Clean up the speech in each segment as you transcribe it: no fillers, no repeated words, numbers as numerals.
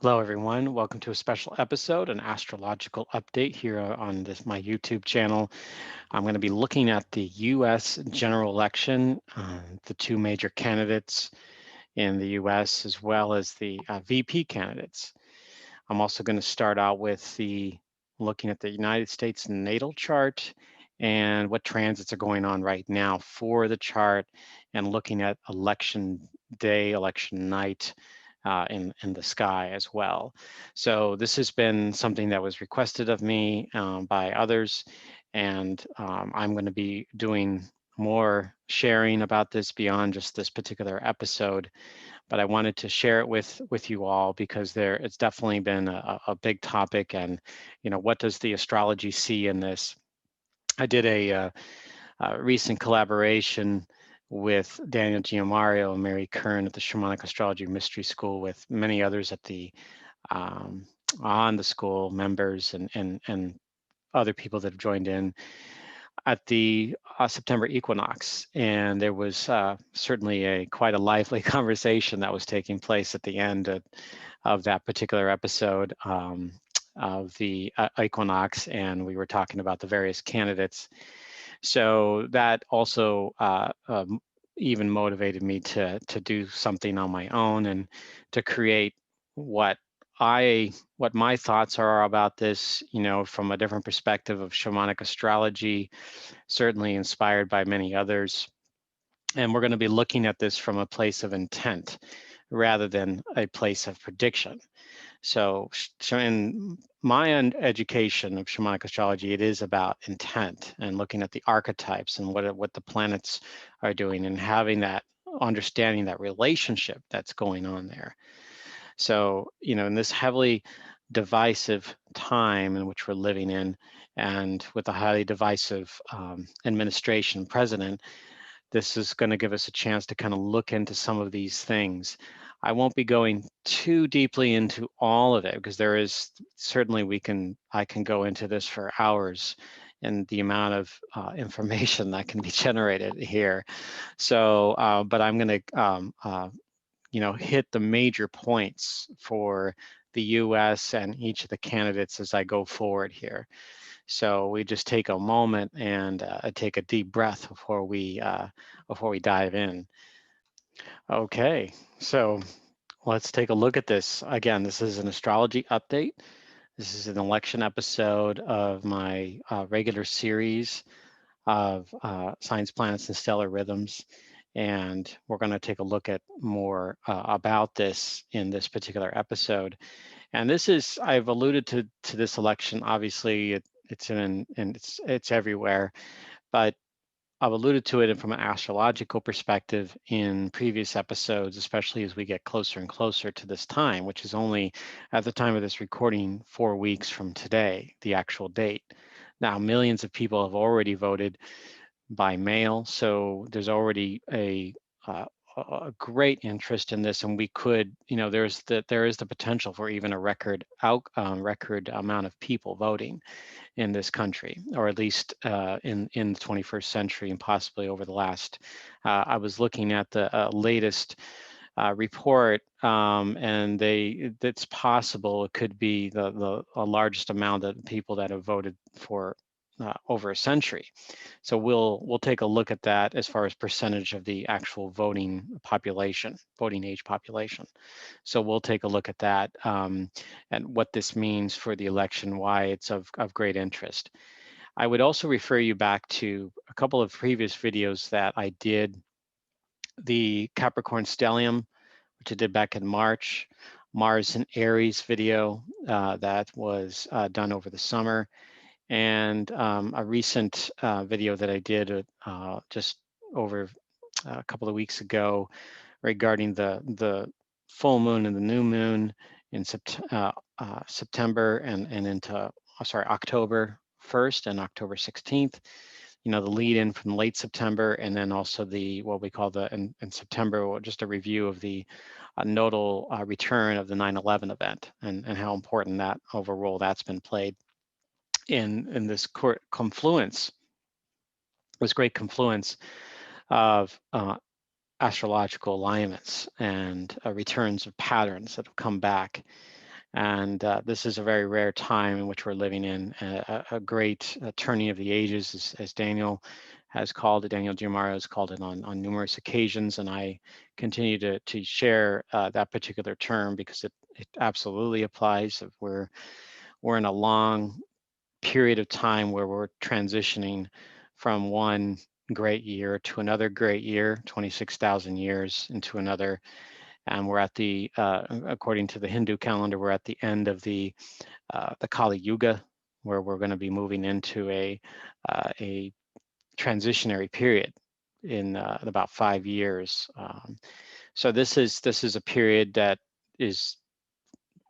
Hello, everyone. Welcome to a special episode, an astrological update here on my YouTube channel. I'm going to be looking at the U.S. general election, the two major candidates in the U.S., as well as the VP candidates. I'm also going to start out with looking at the United States natal chart and what transits are going on right now for the chart, and looking at election day, election night, in the sky as well. So this has been something that was requested of me by others, and I'm going to be doing more sharing about this beyond just this particular episode. But I wanted to share it with you all because it's definitely been a big topic. And what does the astrology see in this? I did a recent collaboration with Daniel Giamario and Mary Kern at the Shamanic Astrology Mystery School, with many others at um, on the school, members and other people that have joined in at the September equinox. And there was certainly quite a lively conversation that was taking place at the end of that particular episode of the equinox, and we were talking about the various candidates. So that also even motivated me to do something on my own and to create what what my thoughts are about this, from a different perspective of shamanic astrology, certainly inspired by many others. And we're going to be looking at this from a place of intent rather than a place of prediction. So in my education of shamanic astrology, it is about intent and looking at the archetypes and what the planets are doing, and having that understanding, that relationship that's going on there. So, in this heavily divisive time in which we're living in, and with a highly divisive administration president, this is going to give us a chance to kind of look into some of these things. I won't be going too deeply into all of it because there is certainly I can go into this for hours, and the amount of information that can be generated here. So, but I'm going to hit the major points for the U.S. and each of the candidates as I go forward here. So we just take a moment and take a deep breath before we dive in. Okay, so let's take a look at this. Again, this is an astrology update. This is an election episode of my regular series of signs, planets, and stellar rhythms. And we're going to take a look at more about this in this particular episode. And I've alluded to this election. Obviously, it's everywhere, but I've alluded to it from an astrological perspective in previous episodes, especially as we get closer and closer to this time, which is only, at the time of this recording, 4 weeks from today, the actual date. Now, millions of people have already voted by mail, so there's already uh, a great interest in this, and we could, there is the potential for even a record amount of people voting in this country, or at least in the 21st century, and possibly over the last. I was looking at the latest report, and it's possible it could be the largest amount of people that have voted for over a century. So we'll take a look at that as far as percentage of the actual voting age population. So we'll take a look at that, and what this means for the election, why it's of great interest. I would also refer you back to a couple of previous videos that I did. The Capricorn stellium, which I did back in March, Mars and Aries video that was done over the summer, and a recent video that I did just over a couple of weeks ago regarding the full moon and the new moon in September and into October 1st and October 16th. The lead in from late September, and then also what we call in September, just a review of the nodal return of the 9/11 event, and how important that overall that's been played in this confluence, this great confluence of astrological alignments and returns of patterns that have come back. And this is a very rare time in which we're living in, a great turning of the ages, as Daniel has called it. Daniel Giamaro has called it on numerous occasions, and I continue to share that particular term because it absolutely applies. We're in a long period of time where we're transitioning from one great year to another great year, 26,000 years into another. And we're at the, according to the Hindu calendar, we're at the end of the Kali Yuga, where we're going to be moving into a transitionary period in about 5 years. So this is a period that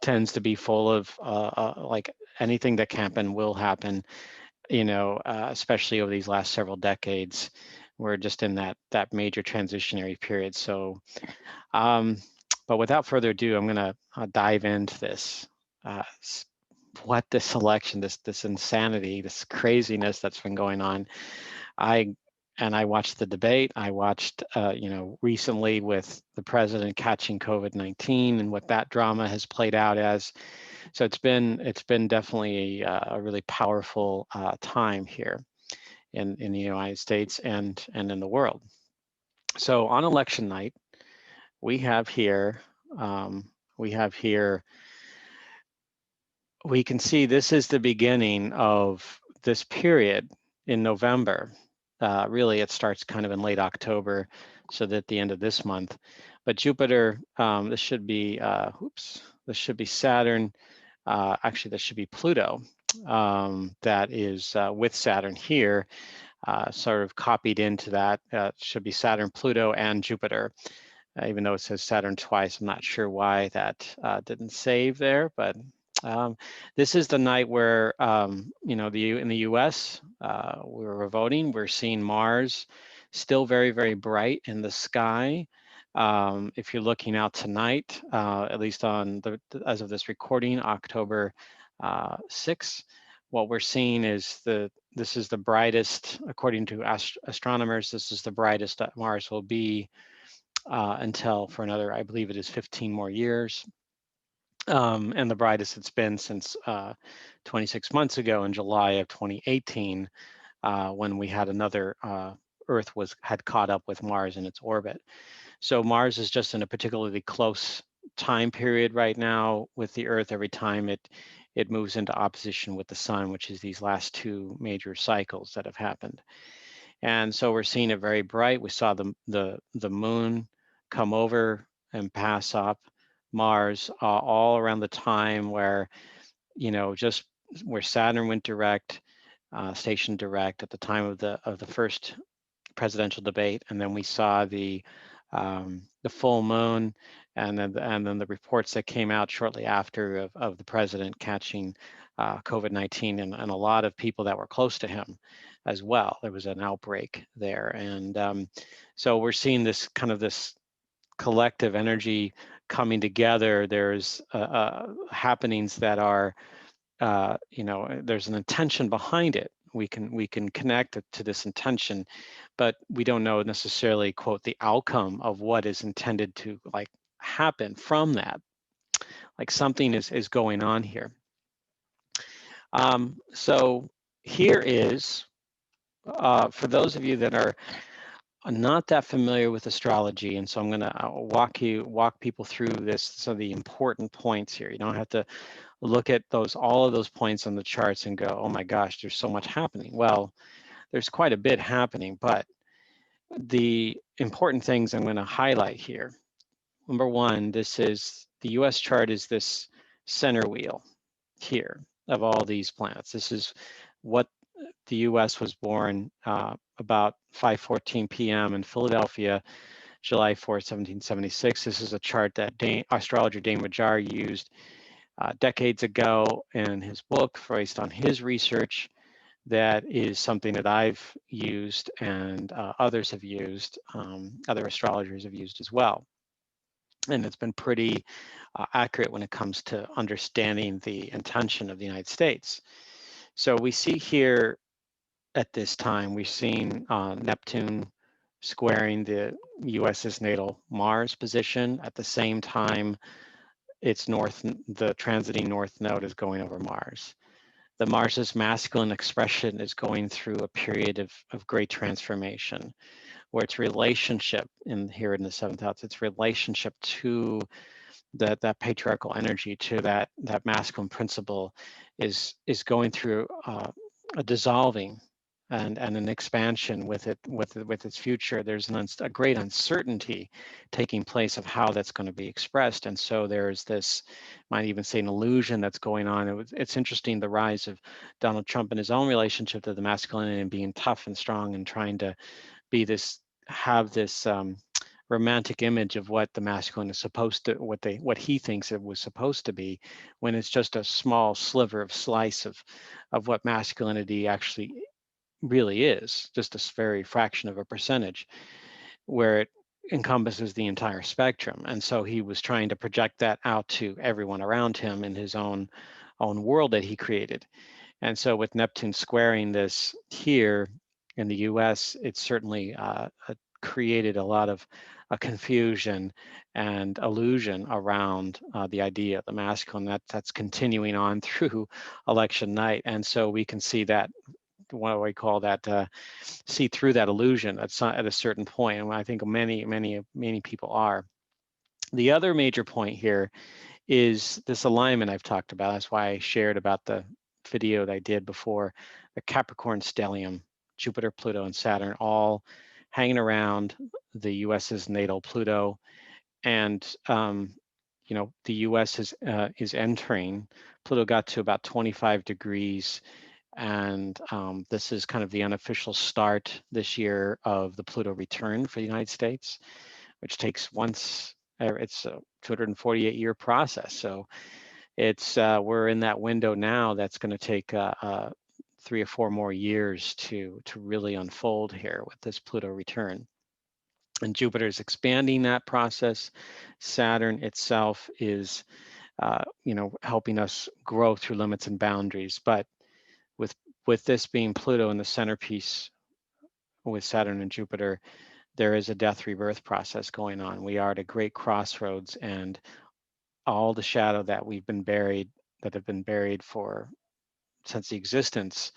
tends to be full of like anything that can happen will happen, especially over these last several decades. We're just in that major transitionary period. So, but without further ado, I'm going to dive into this. What this election, this insanity, this craziness that's been going on. I watched the debate. I watched, recently with the president catching COVID-19 and what that drama has played out as. So it's been definitely a really powerful time here in the United States and in the world. So on election night, we have here, we can see this is the beginning of this period in November. Really, it starts kind of in late October, so that at the end of this month. But Jupiter, this should be, this should be Saturn. Actually, this should be Pluto. That is with Saturn here, sort of copied into that. Should be Saturn, Pluto, and Jupiter. Even though it says Saturn twice, I'm not sure why that didn't save there, but this is the night where, in the U.S., we're voting. We're seeing Mars still very, very bright in the sky. If you're looking out tonight, at least on as of this recording, October 6th, what we're seeing is this is the brightest, according to astronomers, this is the brightest that Mars will be until for another, I believe it is 15 more years. And the brightest it's been since 26 months ago in July of 2018, when we had another, Earth had caught up with Mars in its orbit. So Mars is just in a particularly close time period right now with the Earth. Every time it moves into opposition with the Sun, which is these last two major cycles that have happened. And so we're seeing it very bright. We saw the moon come over and pass up Mars all around the time where, just where Saturn went direct, stationed direct at the time of the first presidential debate, and then we saw the full moon, and then the reports that came out shortly after of the president catching COVID-19 and a lot of people that were close to him as well. There was an outbreak there, and so we're seeing this kind of this collective energy coming together. There's happenings that are, there's an intention behind it. We can connect to this intention, but we don't know necessarily, quote, the outcome of what is intended to like happen from that. Like something is going on here. So here is, for those of you that are not that familiar with astrology, and so I'm going to walk people through this, some of the important points here. You don't have to look at all of those points on the charts and go, oh my gosh, there's so much happening. Well, there's quite a bit happening, but the important things I'm going to highlight here. Number one, this is the US chart is this center wheel here of all these planets. This is what the US was born about 5:14 p.m. in Philadelphia, July 4th, 1776. This is a chart that astrologer Dane Majar used decades ago in his book based on his research. That is something that I've used and others have used, other astrologers have used as well. And it's been pretty accurate when it comes to understanding the intention of the United States. So we see here at this time, we've seen Neptune squaring the US's natal Mars position. At the same time, it's north, the transiting north node is going over Mars. The Mars's masculine expression is going through a period of great transformation, where its relationship here in the seventh house, its relationship to that patriarchal energy, to that masculine principle, is going through a dissolving and an expansion with its future. There's a great uncertainty taking place of how that's going to be expressed, and so there's this, might even say, an illusion that's going on. It's interesting, the rise of Donald Trump and his own relationship to the masculinity and being tough and strong and trying to be this, have this romantic image of what the masculine is supposed to, what he thinks it was supposed to be, when it's just a small sliver of slice of what masculinity actually really is, just a very fraction of a percentage, where it encompasses the entire spectrum. And so he was trying to project that out to everyone around him in his own world that he created. And so with Neptune squaring this here in the US, it's certainly created a lot of confusion and illusion around the idea of the masculine. That's continuing on through election night. And so we can see that, what do we call that, see through that illusion at a certain point. And I think many people are. The other major point here is this alignment I've talked about. That's why I shared about the video that I did before, the Capricorn stellium, Jupiter, Pluto, and Saturn all hanging around the US's natal Pluto. And the US is entering. Pluto got to about 25 degrees, and this is kind of the unofficial start this year of the Pluto return for the United States, which takes it's a 248-year process. So it's we're in that window now that's going to take 3 or 4 more years to really unfold here with this Pluto return. And Jupiter is expanding that process. Saturn itself is helping us grow through limits and boundaries. But with this being Pluto in the centerpiece with Saturn and Jupiter, there is a death rebirth process going on. We are at a great crossroads, and all the shadow that have been buried since the existence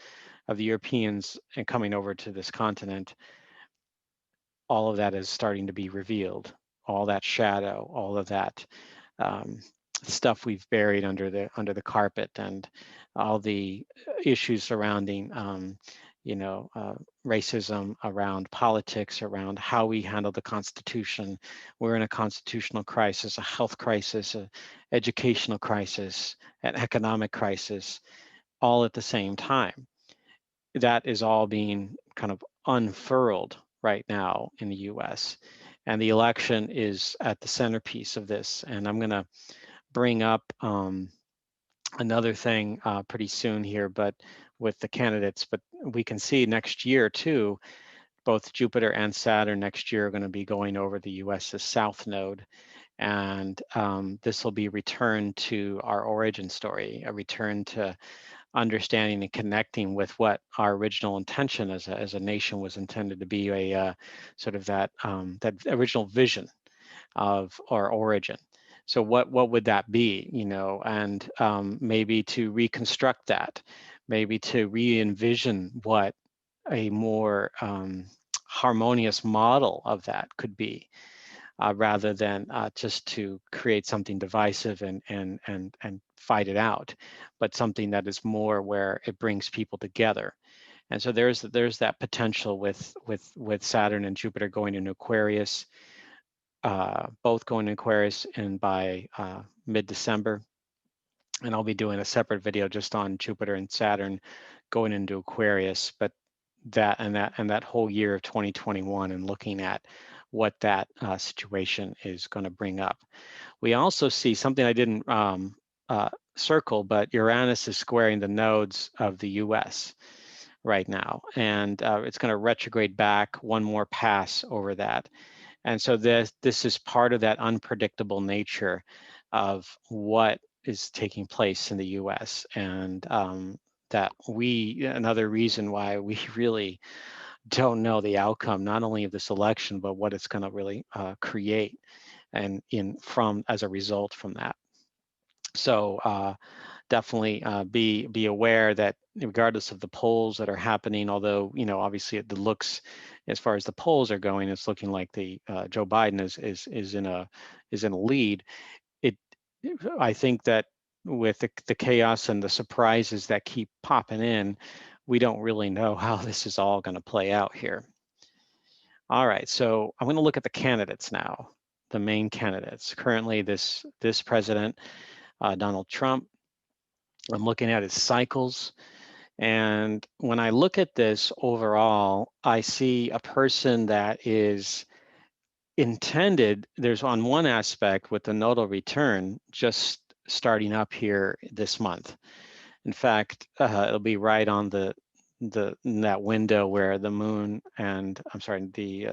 of the Europeans and coming over to this continent, all of that is starting to be revealed. All that shadow, all of that stuff we've buried under the carpet, and all the issues surrounding racism, around politics, around how we handle the Constitution. We're in a constitutional crisis, a health crisis, an educational crisis, an economic crisis, all at the same time. That is all being kind of unfurled right now in the US. And the election is at the centerpiece of this. And I'm going to bring up another thing pretty soon here, but with the candidates. But we can see next year too, both Jupiter and Saturn next year are going to be going over the US's south node. And this will be a return to our origin story, a return to understanding and connecting with what our original intention as a nation was intended to be, a sort of that original vision of our origin. So what would that be, and maybe to reconstruct that, maybe to re-envision what a more harmonious model of that could be, rather than just to create something divisive and fight it out, but something that is more where it brings people together. And so there's that potential with Saturn and Jupiter going into Aquarius, both going to Aquarius and by mid-December. And I'll be doing a separate video just on Jupiter and Saturn going into Aquarius, but that whole year of 2021, and looking at what that situation is going to bring up. We also see something I didn't circle, but Uranus is squaring the nodes of the US right now, and it's going to retrograde back one more pass over that. And so this is part of that unpredictable nature of what is taking place in the US, and that another reason why we really don't know the outcome, not only of this election, but what it's going to really create and as a result from that. So definitely be aware that regardless of the polls that are happening, although obviously it looks, as far as the polls are going, it's looking like the Joe Biden is in a lead. It I think that with the chaos and the surprises that keep popping in, we don't really know how this is all going to play out here. All right, so I'm going to look at the candidates now, the main candidates. Currently, this president, Donald Trump, I'm looking at his cycles. And when I look at this overall, I see a person that is intended, there's on one aspect with the nodal return just starting up here this month. In fact, it'll be right on in that window where the moon and the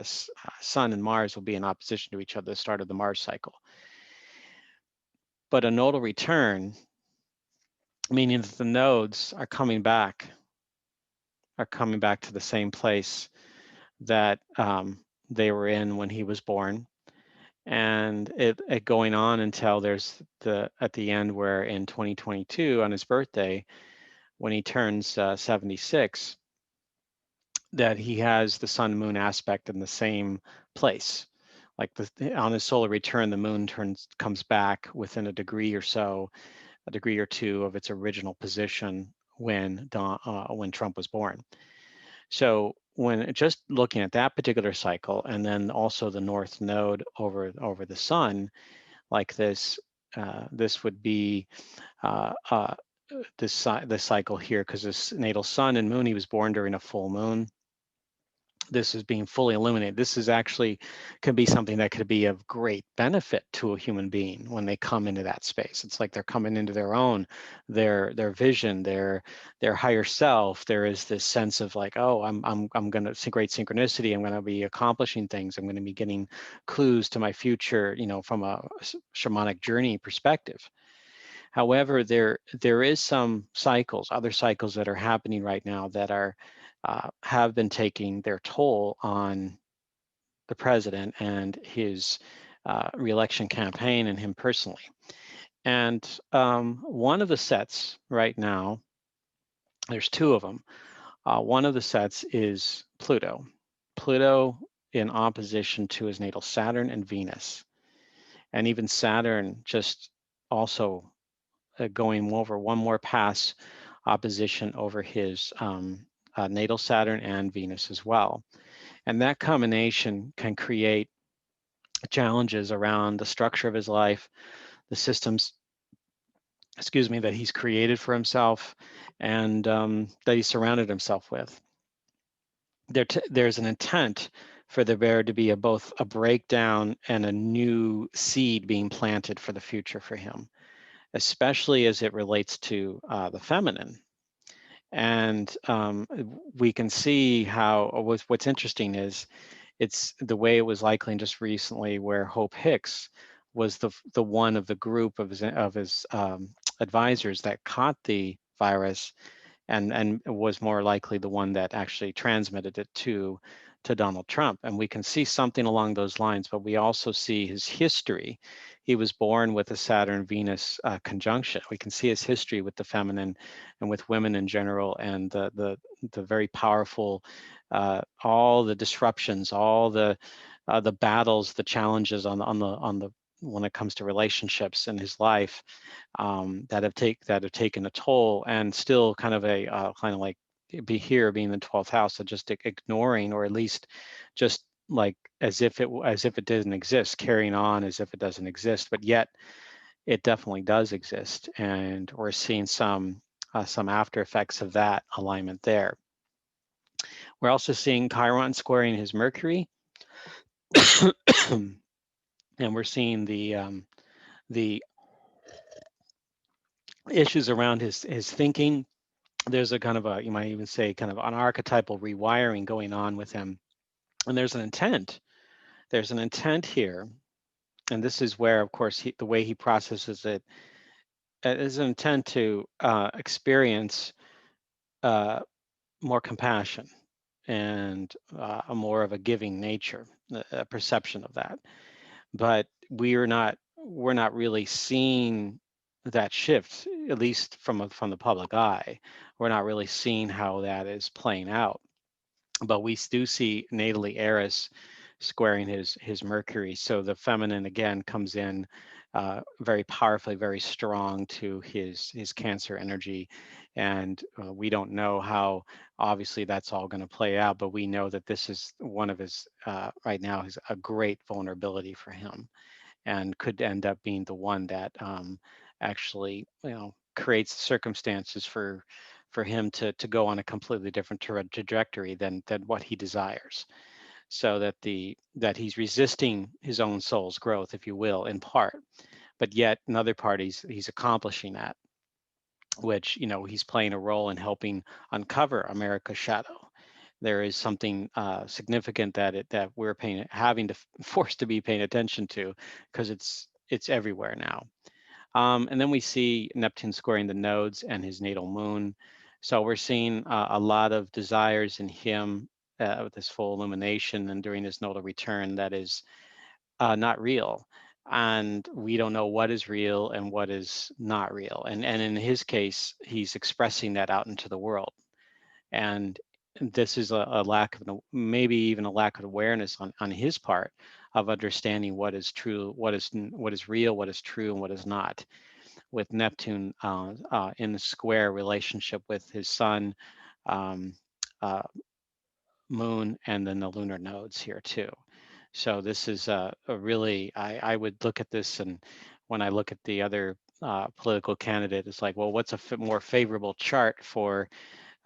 sun and Mars will be in opposition to each other, the start of the Mars cycle. But a nodal return, meaning that the nodes are coming back to the same place that they were in when he was born, and it going on until there's at the end where in 2022 on his birthday, when he turns 76, that he has the sun moon aspect in the same place. Like on his solar return, the moon comes back within a degree or so, a degree or two of its original position when Trump was born. So when just looking at that particular cycle, and then also the north node over the sun, like this, this would be this cycle here, because this natal sun and moon, he was born during a full moon. This is being fully illuminated. This is actually can be something that could be of great benefit to a human being when they come into that space. It's like they're coming into their own, their vision, their higher self. There is this sense of like, oh, I'm going to see great synchronicity. I'm going to be accomplishing things. I'm going to be getting clues to my future, from a shamanic journey perspective. However, there is some cycles, other cycles that are happening right now that are have been taking their toll on the president and his reelection campaign and him personally. And one of the sets right now, there's two of them. One of the sets is Pluto. Pluto in opposition to his natal Saturn and Venus. And even Saturn just also going over one more pass opposition over his natal Saturn and Venus as well. And that combination can create challenges around the structure of his life, the systems, that he's created for himself, and that he surrounded himself with. There's an intent for there to be both a breakdown and a new seed being planted for the future for him, especially as it relates to the feminine. And we can see how what's interesting is it's the way it was likely just recently, where Hope Hicks was the one of the group of his advisors that caught the virus, and was more likely the one that actually transmitted it to Donald Trump. And we can see something along those lines, but we also see his history. He was born with a Saturn-Venus conjunction. We can see his history with the feminine and with women in general, and the very powerful, all the disruptions, all the battles, the challenges on the when it comes to relationships in his life, that have taken a toll, and still kind of like being the 12th house, so just ignoring, or at least just like as if it didn't exist, carrying on as if it doesn't exist, but yet it definitely does exist, and we're seeing some after effects of that alignment there. We're also seeing Chiron squaring his Mercury, and we're seeing the issues around his thinking. There's a kind of you might even say kind of an archetypal rewiring going on with him. And there's an intent. There's an intent here. And this is where, of course, the way he processes it is an intent to experience more compassion and a more of a giving nature, a perception of that. But we're not really seeing that shift, at least from the public eye. We're not really seeing how that is playing out, but we do see natally Eris squaring his Mercury. So the feminine again comes in very powerfully, very strong to his Cancer energy, and we don't know how obviously that's all going to play out, but we know that this is one of his right now is a great vulnerability for him, and could end up being the one that actually creates circumstances for him to go on a completely different trajectory than what he desires, so that he's resisting his own soul's growth, if you will, in part, but yet in other part he's accomplishing that, which he's playing a role in helping uncover America's shadow. There is something significant that we're having to forced to be paying attention to, because it's everywhere now. And then we see Neptune squaring the nodes and his natal moon. So we're seeing a lot of desires in him with this full illumination and during his nodal return that is not real. And we don't know what is real and what is not real. And in his case, he's expressing that out into the world. And this is a lack of, maybe even a lack of awareness on his part of understanding what is true, what is real, what is true, and what is not, with Neptune in the square relationship with his sun, um, uh, moon, and then the lunar nodes here too. So this is a really, I would look at this, and when I look at the other political candidate, it's like, well, what's a more favorable chart for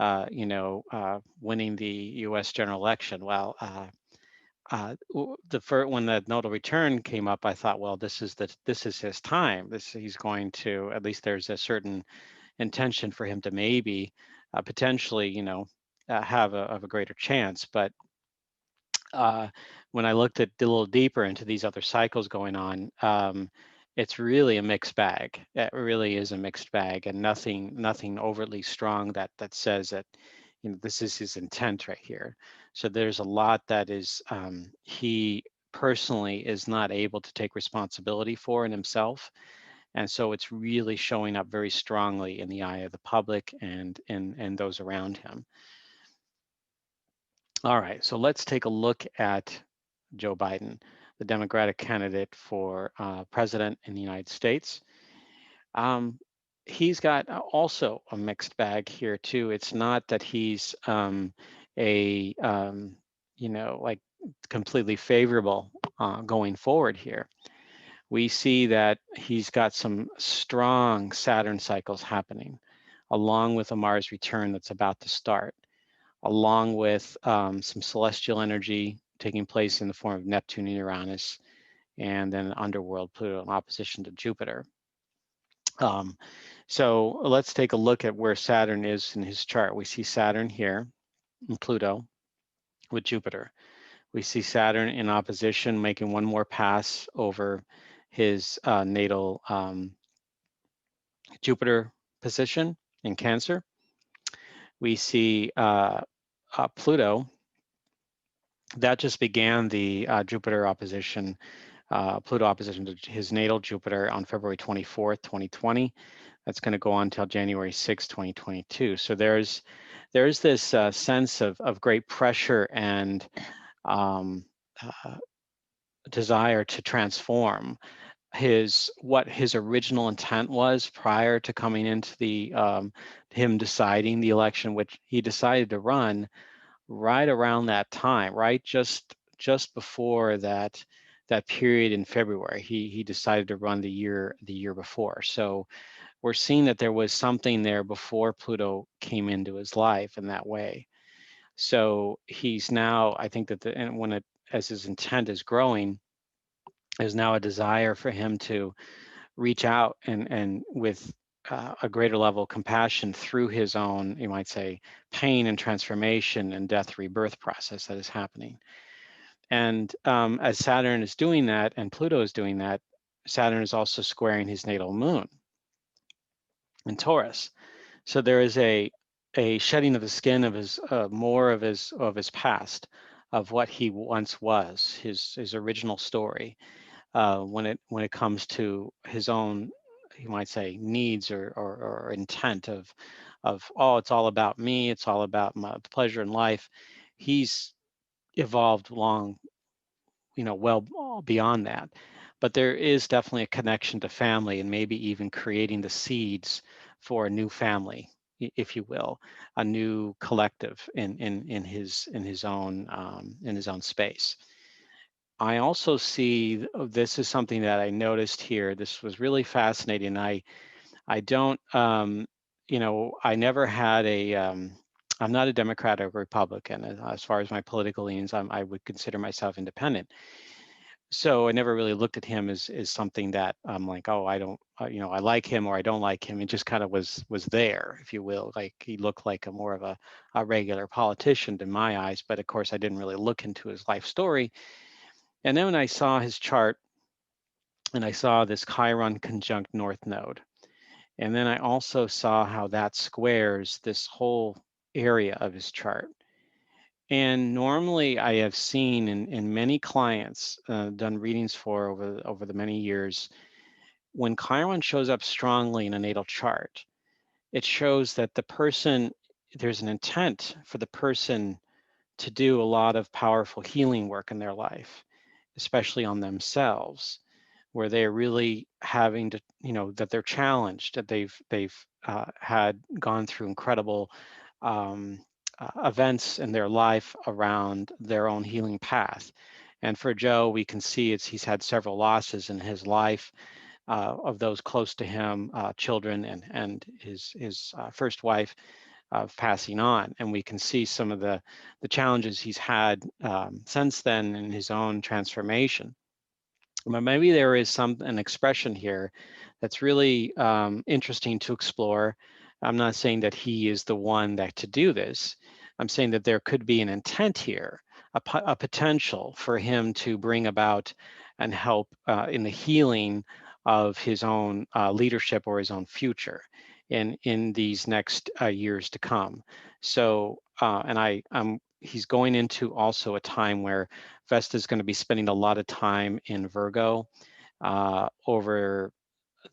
winning the U.S. general election? Well, when the nodal return came up, I thought, well, this is his time. He's going to, at least there's a certain intention for him to maybe potentially, have a greater chance. But uh, when I looked at a little deeper into these other cycles going on, it's really a mixed bag. It really is a mixed bag, and nothing overtly strong that says that this is his intent right here. So there's a lot that is he personally is not able to take responsibility for in himself, and so it's really showing up very strongly in the eye of the public and those around him. All right, so let's take a look at Joe Biden, the Democratic candidate for president in the United States. Um, he's got also a mixed bag here too. It's not that he's a like completely favorable going forward here. We see that he's got some strong Saturn cycles happening, along with a Mars return that's about to start, along with some celestial energy taking place in the form of Neptune and Uranus, and then underworld Pluto in opposition to Jupiter. So let's take a look at where Saturn is in his chart. We see Saturn here and Pluto with Jupiter. We see Saturn in opposition, making one more pass over his natal Jupiter position in Cancer. We see Pluto. That just began the Jupiter opposition, Pluto opposition to his natal Jupiter on February 24th, 2020. That's going to go on until January 6th, 2022. So there's this sense of great pressure and um, desire to transform what his original intent was prior to coming into the him deciding the election, which he decided to run right around that time, right just before that period in February. He decided to run the year before. So we're seeing that there was something there before Pluto came into his life in that way. So he's now, I think that as his intent is growing, there's now a desire for him to reach out and with a greater level of compassion through his own, you might say, pain and transformation and death rebirth process that is happening. And as Saturn is doing that and Pluto is doing that, Saturn is also squaring his natal moon in Taurus. So there is a shedding of the skin of his more of his past, of what he once was, his original story, when it comes to his own you might say, needs or intent of, oh, it's all about me, it's all about my pleasure in life. He's evolved long, well beyond that. But there is definitely a connection to family and maybe even creating the seeds for a new family, if you will, a new collective in his own space. I also see this is something that I noticed here. This was really fascinating. I don't I never had a I'm not a Democrat or Republican as far as my political leanings. I would consider myself independent. So I never really looked at him as something that I'm like, oh, I don't, I like him or I don't like him. It just kind of was there, if you will. Like he looked like a more of a regular politician in my eyes. But of course, I didn't really look into his life story. And then when I saw his chart and I saw this Chiron conjunct North Node, and then I also saw how that squares this whole area of his chart. And normally I have seen in many clients done readings for over the many years, when Chiron shows up strongly in a natal chart, it shows that there's an intent for the person to do a lot of powerful healing work in their life, especially on themselves, where they're really having to, that they're challenged, that they've had gone through incredible events in their life around their own healing path. And for Joe, we can see he's had several losses in his life, of those close to him, children and his first wife passing on. And we can see some of the challenges he's had since then in his own transformation. But maybe there is an expression here that's really interesting to explore. I'm not saying that he is the one that to do this. I'm saying that there could be an intent here, a potential for him to bring about and help in the healing of his own leadership or his own future in these next years to come. So, he's going into also a time where Vesta is going to be spending a lot of time in Virgo over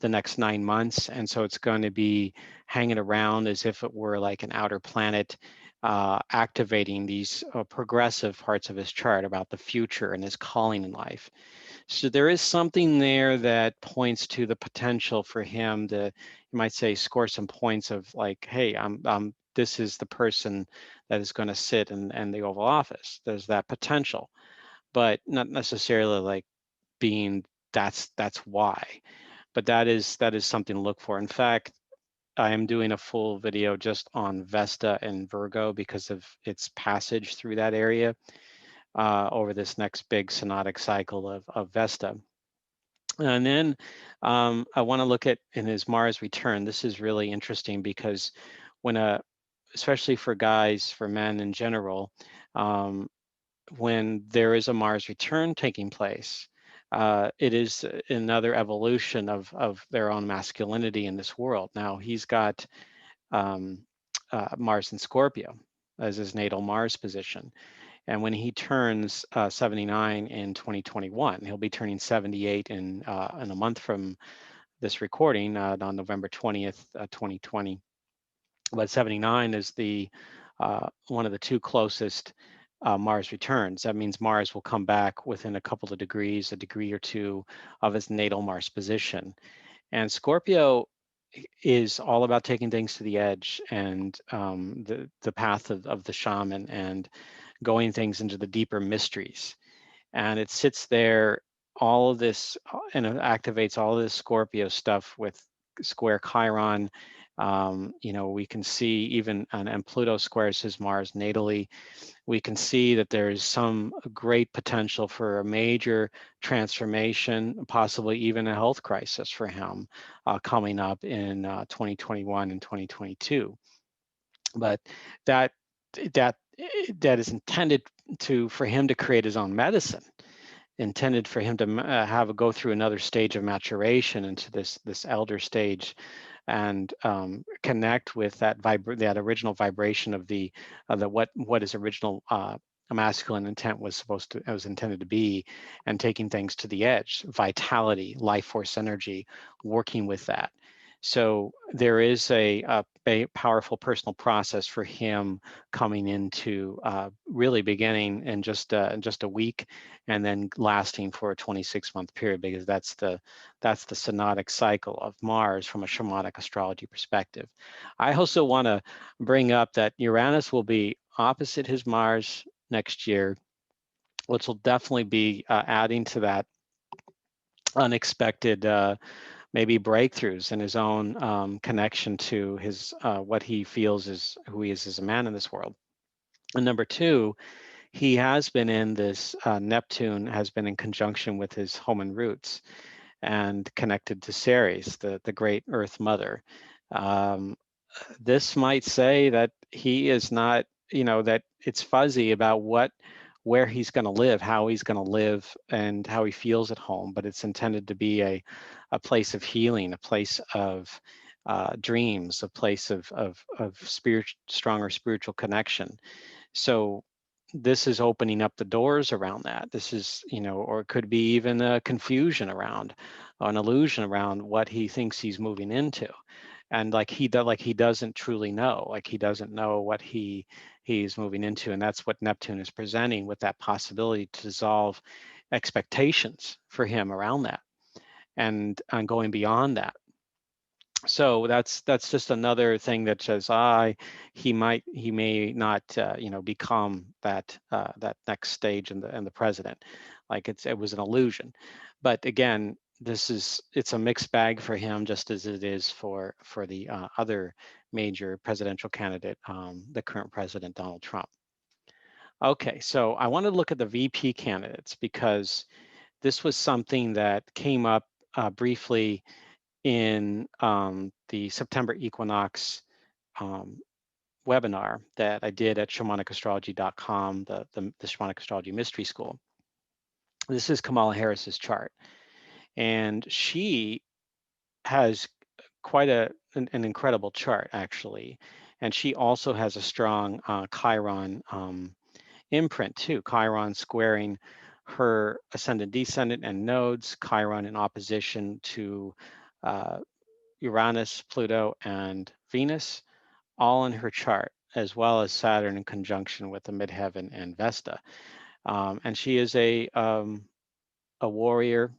the next 9 months. And so it's going to be hanging around as if it were like an outer planet, activating these progressive parts of his chart about the future and his calling in life. So there is something there that points to the potential for him to, you might say, score some points of like, hey, this is the person that is going to sit in the Oval Office. There's that potential, but not necessarily like being that's why. But that is something to look for. In fact, I am doing a full video just on Vesta and Virgo because of its passage through that area over this next big synodic cycle of Vesta. And then I want to look at in his Mars return. This is really interesting because especially for guys, for men in general, um, when there is a Mars return taking place, it is another evolution of their own masculinity in this world. Now he's got um, Mars in Scorpio as his natal Mars position. And when he turns 79 in 2021, he'll be turning 78 in a month from this recording on November 20th, 2020. But 79 is the one of the two closest Mars returns. That means Mars will come back within a couple of degrees, a degree or two of his natal Mars position. And Scorpio is all about taking things to the edge and the path of the shaman and going things into the deeper mysteries. And it sits there, all of this, and it activates all of this Scorpio stuff with square Chiron. We can see even, and Pluto squares his Mars natally. We can see that there's some great potential for a major transformation, possibly even a health crisis for him coming up in 2021 and 2022. But that that that is intended for him to create his own medicine, intended for him to go through another stage of maturation into this elder stage, and connect with that original vibration of the what is original a masculine intent was intended to be, and taking things to the edge, vitality, life force energy, working with that. So there is a powerful personal process for him coming into really beginning in just a week, and then lasting for a 26-month period, because that's the synodic cycle of Mars from a shamanic astrology perspective. I also want to bring up that Uranus will be opposite his Mars next year, which will definitely be adding to that unexpected maybe breakthroughs in his own connection to his what he feels is who he is as a man in this world. And number two, he has been in this Neptune has been in conjunction with his home and roots and connected to Ceres, the great Earth Mother. Um, this might say that he is not, that it's fuzzy about where he's going to live, how he's going to live, and how he feels at home, but it's intended to be a place of healing, a place of dreams, a place of stronger spiritual connection. So this is opening up the doors around that. This is, or it could be even a confusion around, an illusion around what he thinks he's moving into. And like he doesn't truly know, like he doesn't know what he's moving into. And that's what Neptune is presenting, with that possibility to dissolve expectations for him around that, and going beyond that. So that's just another thing that says, he may not become that next stage in the president, like it was an illusion. But again, it's a mixed bag for him, just as it is for the other major presidential candidate, the current president, Donald Trump. Okay, so I want to look at the VP candidates, because this was something that came up briefly in the September equinox webinar that I did at shamanicastrology.com, the Shamanic Astrology Mystery School. This is Kamala Harris's chart, and she has quite an incredible chart, actually. And she also has a strong Chiron imprint too. Chiron squaring her ascendant, descendant, and nodes. Chiron in opposition to Uranus, Pluto, and Venus, all in her chart, as well as Saturn in conjunction with the midheaven and Vesta. And she is a warrior.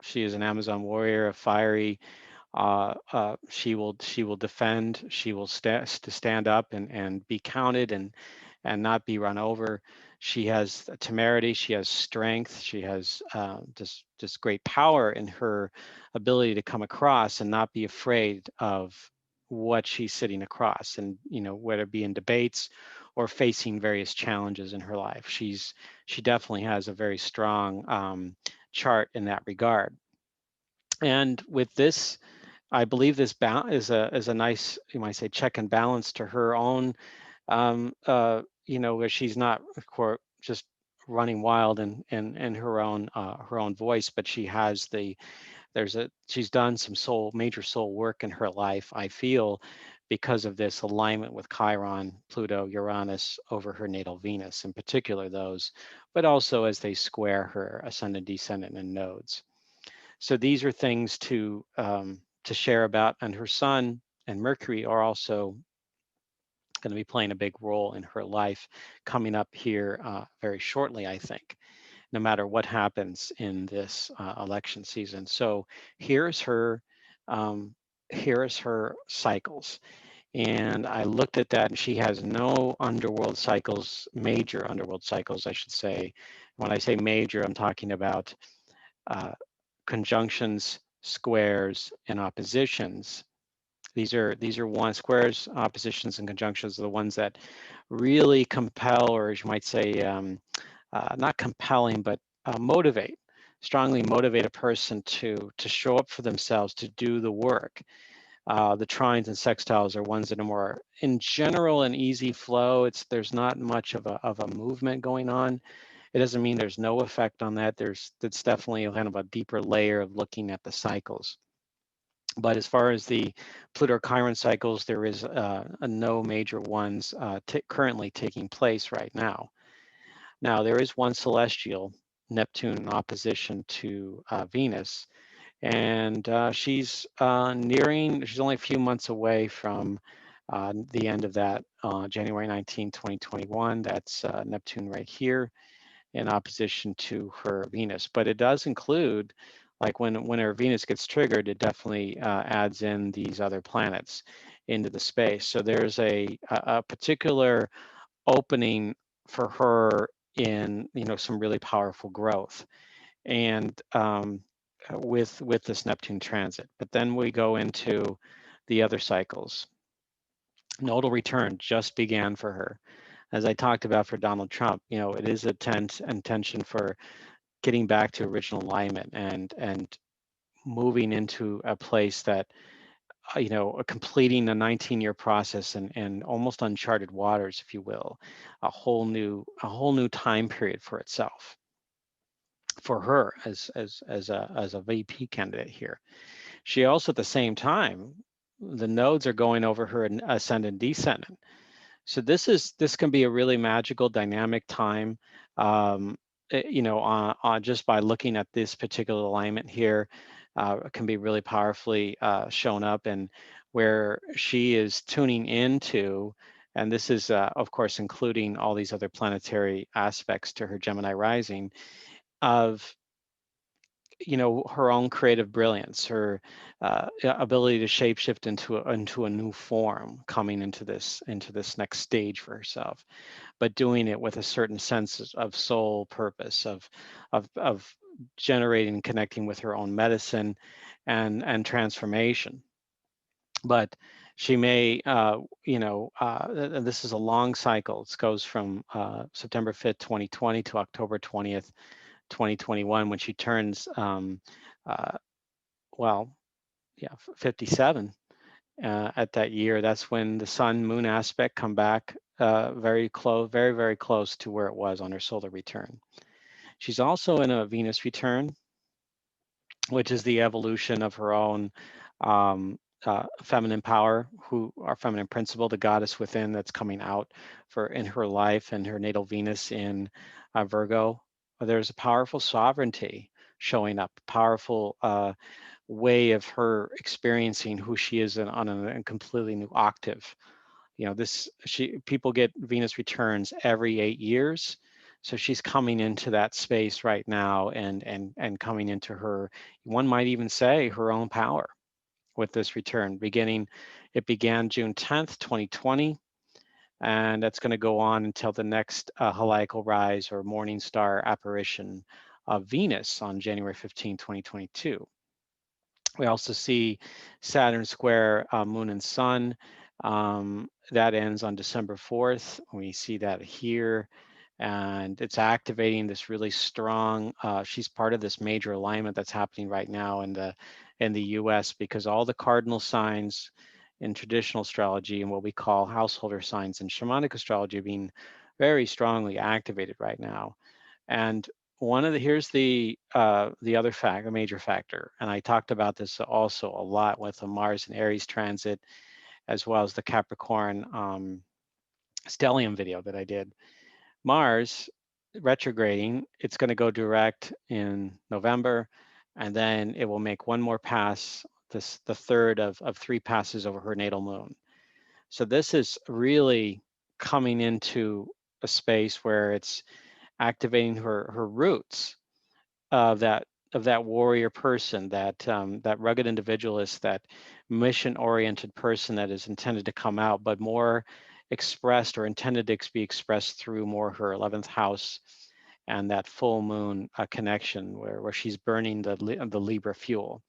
She is an Amazon warrior, a fiery. She will defend. She will stand up and be counted, and not be run over. She has temerity. She has strength. She has just great power in her ability to come across and not be afraid of what she's sitting across, and whether it be in debates or facing various challenges in her life. She definitely has a very strong chart in that regard. And with this, I believe this is a nice, you might say, check and balance to her own, where she's not, of course, just running wild in her own voice, but she has she's done some major soul work in her life, I feel, because of this alignment with Chiron, Pluto, Uranus over her natal Venus, in particular those, but also as they square her ascendant, descendant, and nodes. So these are things to share about, and her Sun and Mercury are also going to be playing a big role in her life coming up here very shortly, I think, no matter what happens in this election season. So here's her cycles. And I looked at that, and she has no underworld cycles, major underworld cycles, I should say. When I say major, I'm talking about conjunctions, squares, and oppositions. These are one squares, oppositions, and conjunctions are the ones that really compel, or as you might say, not compelling, but strongly motivate a person to show up for themselves, to do the work. The trines and sextiles are ones that are more, in general, an easy flow. There's not much of a movement going on. It doesn't mean there's no effect on that. That's definitely kind of a deeper layer of looking at the cycles. But as far as the Pluto Chiron cycles, there is no major ones currently taking place right now. Now, there is one celestial, Neptune, in opposition to Venus, and she's she's only a few months away from the end of that, January 19, 2021. That's Neptune right here in opposition to her Venus. But it does include, like when her Venus gets triggered, it definitely adds in these other planets into the space. So there's a particular opening for her in, some really powerful growth, and with this Neptune transit. But then we go into the other cycles. Nodal return just began for her. As I talked about for Donald Trump, it is a intention for getting back to original alignment and moving into a place that, completing a 19-year process and almost uncharted waters, if you will, a whole new time period for itself, for her as a VP candidate here. She also, at the same time, the nodes are going over her ascendant descendant. So this can be a really magical, dynamic time. Just by looking at this particular alignment here, it can be really powerfully shown up, and where she is tuning into, and this is, of course, including all these other planetary aspects to her Gemini rising, of her own creative brilliance, her ability to shapeshift into a new form, coming into this next stage for herself, but doing it with a certain sense of soul purpose, of generating and connecting with her own medicine and transformation. But she may, this is a long cycle. It goes from September 5th, 2020 to October 20th, 2021, when she turns, uh, 57 at that year. That's when the sun moon aspect come back very close, very, very close to where it was on her solar return. She's also in a Venus return, which is the evolution of her own feminine power, our feminine principle, the goddess within that's coming out in her life, and her natal Venus in Virgo. There's a powerful sovereignty showing up, powerful way of her experiencing who she is on a completely new octave. People get Venus returns every 8 years. So she's coming into that space right now and coming into her, one might even say, her own power with this return. It began June 10th, 2020, and that's going to go on until the next heliacal rise or morning star apparition of Venus on January 15, 2022. We also see Saturn square Moon and Sun. That ends on December 4th. We see that here, and it's activating this really strong. She's part of this major alignment that's happening right now in the U.S. because all the cardinal signs in traditional astrology and what we call householder signs in shamanic astrology are being very strongly activated right now. And here's the other a major factor, and I talked about this also a lot with the Mars and Aries transit, as well as the Capricorn stellium video that I did. Mars retrograding, it's going to go direct in November, and then it will make one more pass, the third of 3 passes over her natal moon. So this is really coming into a space where it's activating her roots of that warrior person, that rugged individualist, that mission-oriented person that is intended to come out, but more expressed or intended to be expressed through more her 11th house and that full moon connection where she's burning the Libra fuel.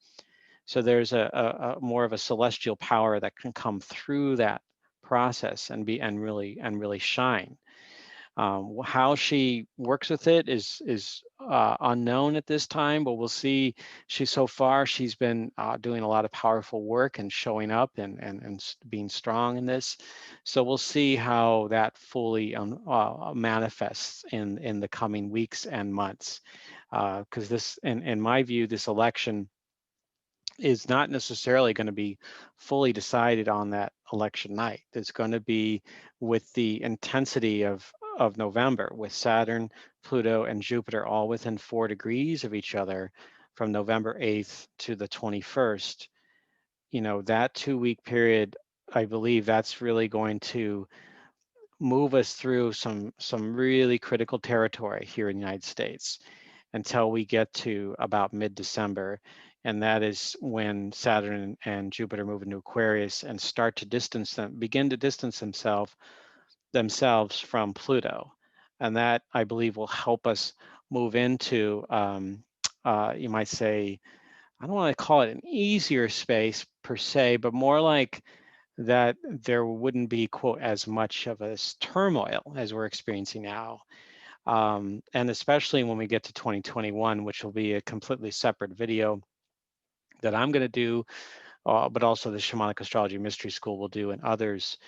So there's a more of a celestial power that can come through that process and really shine. How she works with it is unknown at this time, but we'll see. So far she's been doing a lot of powerful work and showing up and being strong in this. So we'll see how that fully manifests in the coming weeks and months. Because this, in my view, this election is not necessarily going to be fully decided on that election night. It's going to be with the intensity of of November, with Saturn, Pluto, and Jupiter all within 4 degrees of each other from November 8th to the 21st. You know, that 2-week period, I believe that's really going to move us through some really critical territory here in the United States until we get to about mid-December. And that is when Saturn and Jupiter move into Aquarius and start to begin to distance themselves from Pluto. And that, I believe, will help us move into, you might say, I don't want to call it an easier space per se, but more like that there wouldn't be, quote, as much of a turmoil as we're experiencing now. And especially when we get to 2021, which will be a completely separate video that I'm going to do, but also the Shamanic Astrology Mystery School will do, and others.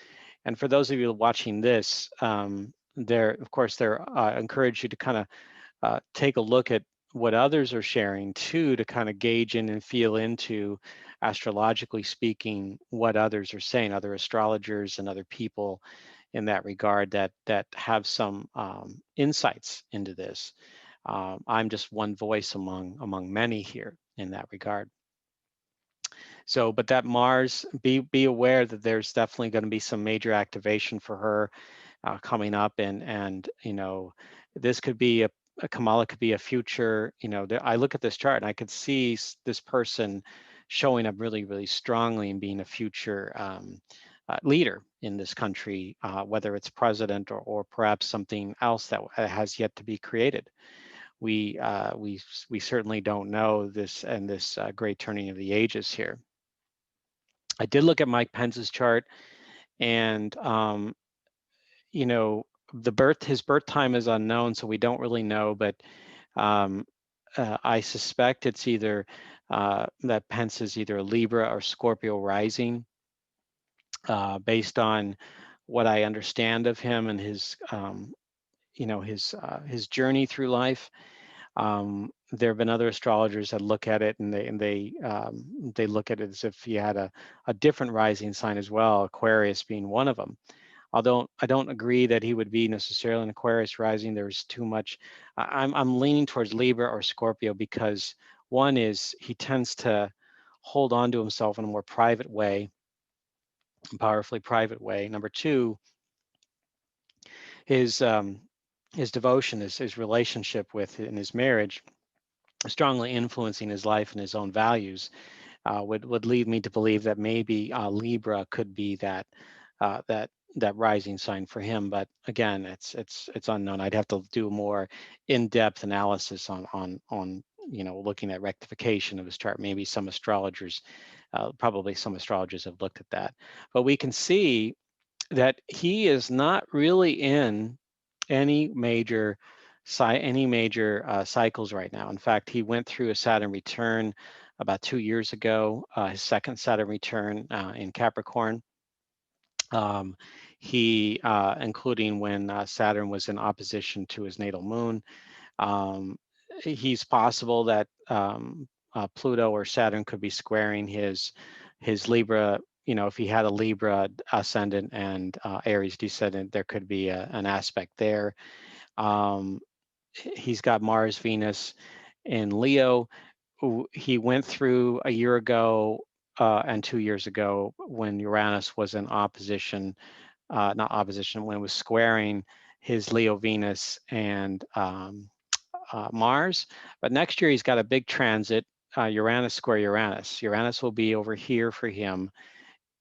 And for those of you watching this, of course, I encourage you to kind of take a look at what others are sharing too, to kind of gauge in and feel into, astrologically speaking, what others are saying, other astrologers and other people in that regard that have some insights into this. I'm just one voice among many here in that regard. So, but that Mars, be aware that there's definitely going to be some major activation for her coming up, and you know, this could be a Kamala could be a future. You know, I look at this chart and I could see this person showing up really, really strongly and being a future leader in this country, whether it's president or perhaps something else that has yet to be created. We certainly don't know this, and this great turning of the ages here. I did look at Mike Pence's chart, and you know, his birth time is unknown, so we don't really know, but um, I suspect it's either that Pence is either a Libra or Scorpio rising, based on what I understand of him and his you know, his journey through life. There have been other astrologers that look at it, and they look at it as if he had a different rising sign as well, Aquarius being one of them. Although I don't agree that he would be necessarily an Aquarius rising. There's too much. I'm leaning towards Libra or Scorpio, because one is he tends to hold on to himself in a more private way, powerfully private way. Number two, his devotion, his relationship with in his marriage, strongly influencing his life and his own values, would lead me to believe that maybe Libra could be that rising sign for him. But again, it's unknown. I'd have to do a more in-depth analysis on you know, looking at rectification of his chart. Maybe some astrologers, probably some astrologers have looked at that. But we can see that he is not really in any major cycles right now. In fact, he went through a Saturn return about 2 years ago, his second Saturn return in Capricorn. Including when Saturn was in opposition to his natal moon. Um, he's possible that Pluto or Saturn could be squaring his Libra. You know, if he had a Libra ascendant and Aries descendant, there could be an aspect there. He's got Mars, Venus in Leo. He went through a year ago and 2 years ago when Uranus was in opposition, not opposition, when it was squaring his Leo Venus and Mars. But next year he's got a big transit, Uranus square Uranus. Uranus will be over here for him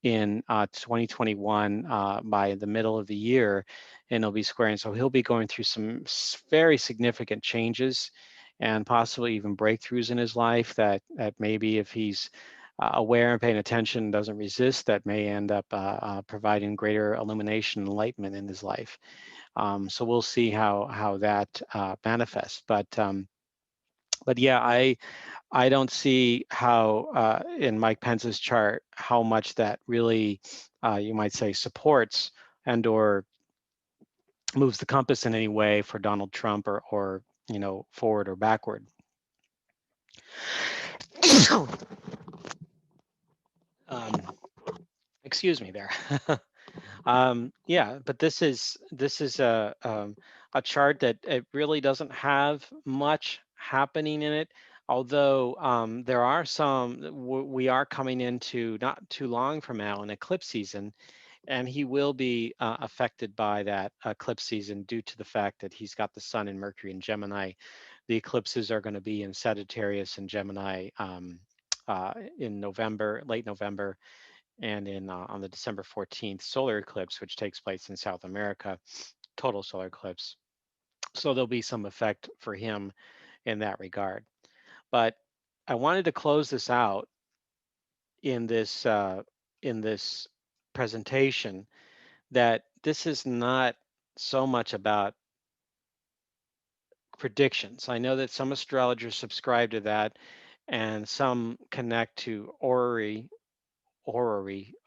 in 2021 by the middle of the year, and he'll be squaring. So he'll be going through some very significant changes and possibly even breakthroughs in his life that maybe, if he's aware and paying attention, doesn't resist, that may end up providing greater illumination and enlightenment in his life. So we'll see how that manifests. But yeah, I don't see how in Mike Pence's chart how much that really, you might say, supports and or moves the compass in any way for Donald Trump, or you know, forward or backward. Excuse me there. Yeah, but this is a chart that it really doesn't have much happening in it. Although there are some, we are coming into not too long from now an eclipse season, and he will be affected by that eclipse season due to the fact that he's got the Sun and Mercury in Gemini. The eclipses are going to be in Sagittarius and Gemini in November, late November, and in on the December 14th solar eclipse, which takes place in South America, total solar eclipse. So there'll be some effect for him in that regard. But I wanted to close this out in this presentation that this is not so much about predictions. I know that some astrologers subscribe to that, and some connect to horary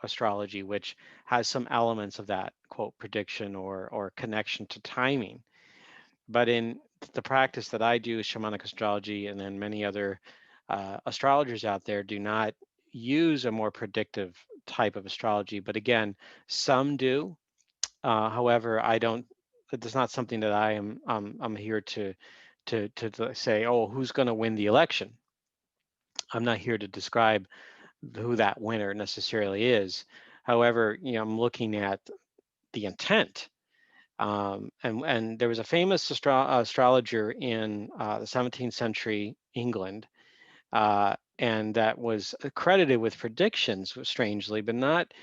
astrology, which has some elements of that quote prediction or connection to timing. But in the practice that I do, shamanic astrology, and then many other astrologers out there do not use a more predictive type of astrology. But again, some do. However, I don't. It's not something that I'm here to say, oh, who's going to win the election. I'm not here to describe who that winner necessarily is. However, I'm looking at the intent. And there was a famous astrologer in the 17th century England, and that was credited with predictions, strangely, but not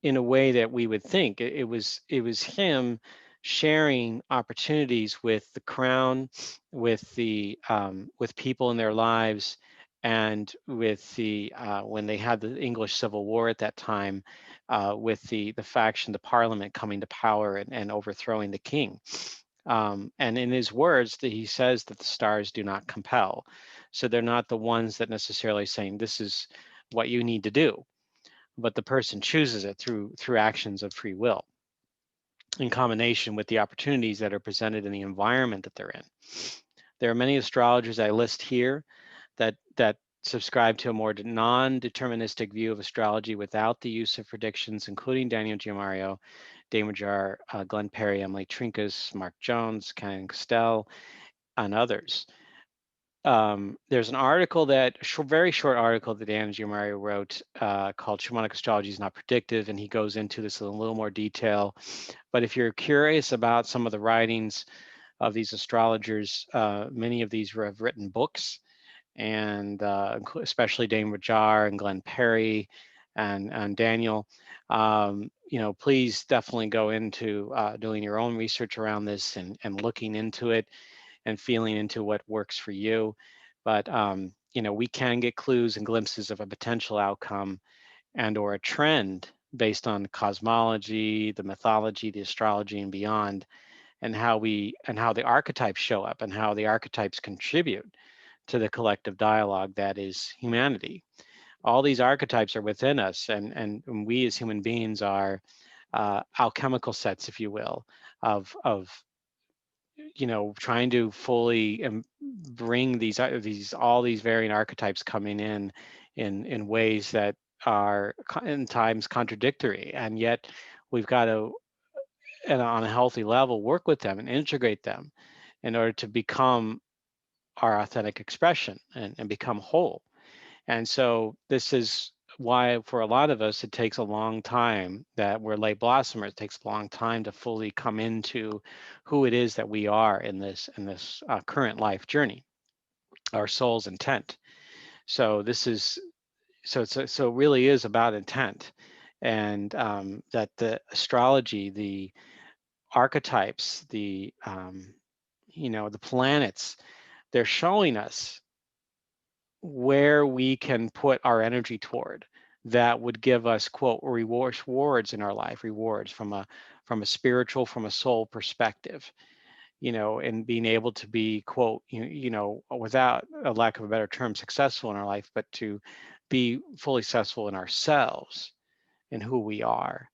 in a way that we would think. It was him sharing opportunities with the crown, with people in their lives, and with the when they had the English Civil War at that time, with the faction, the Parliament coming to power and overthrowing the king. And in his words, that he says that the stars do not compel, so they're not the ones that necessarily saying this is what you need to do, but the person chooses it through actions of free will in combination with the opportunities that are presented in the environment that they're in. There are many astrologers I list here that subscribe to a more non-deterministic view of astrology without the use of predictions, including Daniel Giamario, Damajar, Glenn Perry, Emily Trinkas, Mark Jones, Ken Costell, and others. There's an article very short article that Dan Giamario wrote called Shamanic Astrology is Not Predictive, and he goes into this in a little more detail. But if you're curious about some of the writings of these astrologers, many of these have written books, and especially Dane Rajar and Glenn Perry and Daniel. Please definitely go into doing your own research around this and looking into it and feeling into what works for you. But we can get clues and glimpses of a potential outcome and or a trend based on cosmology, the mythology, the astrology, and beyond, and how the archetypes show up and how the archetypes contribute to the collective dialogue that is humanity. All these archetypes are within us, and we as human beings are alchemical sets, if you will, of trying to fully bring these all these varying archetypes coming in ways that are in times contradictory, and yet we've got to, and on a healthy level, work with them and integrate them in order to become our authentic expression and become whole. And so this is why for a lot of us, it takes a long time, that we're late blossomers. It takes a long time to fully come into who it is that we are in this current life journey, our soul's intent. So this is so it really is about intent, and that the astrology, the archetypes, the planets, they're showing us where we can put our energy toward that would give us quote rewards in our life, rewards from a spiritual, from a soul perspective, and being able to be quote without a lack of a better term, successful in our life, but to be fully successful in ourselves, in who we are,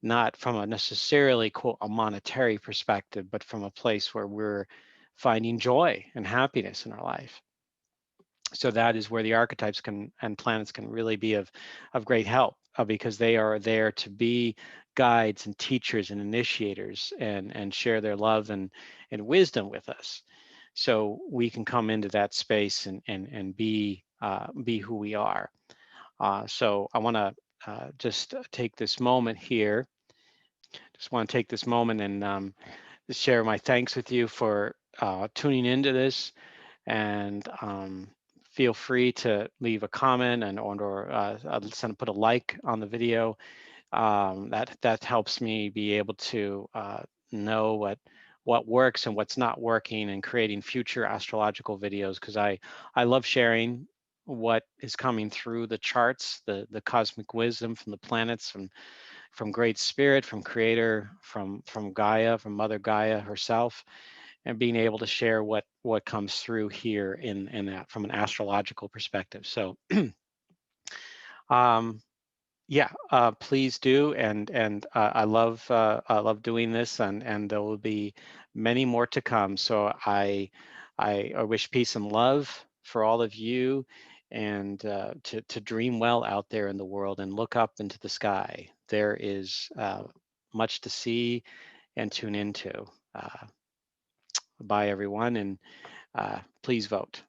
not from a necessarily quote a monetary perspective, but from a place where we're finding joy and happiness in our life. So that is where the archetypes and planets can really be of great help, because they are there to be guides and teachers and initiators, and share their love and wisdom with us, so we can come into that space and be who we are. So I want to just take this moment here. Just want to take this moment and share my thanks with you for tuning into this, and feel free to leave a comment and or put a like on the video. That helps me be able to know what works and what's not working, and creating future astrological videos, because I love sharing what is coming through the charts, the cosmic wisdom from the planets, from Great Spirit, from Creator, from Gaia, from Mother Gaia herself, and being able to share what comes through here in that from an astrological perspective. So yeah, please do, and I love doing this, and there will be many more to come. So I wish peace and love for all of you, and to dream well out there in the world and look up into the sky. There is much to see and tune into. Bye, everyone, and please vote.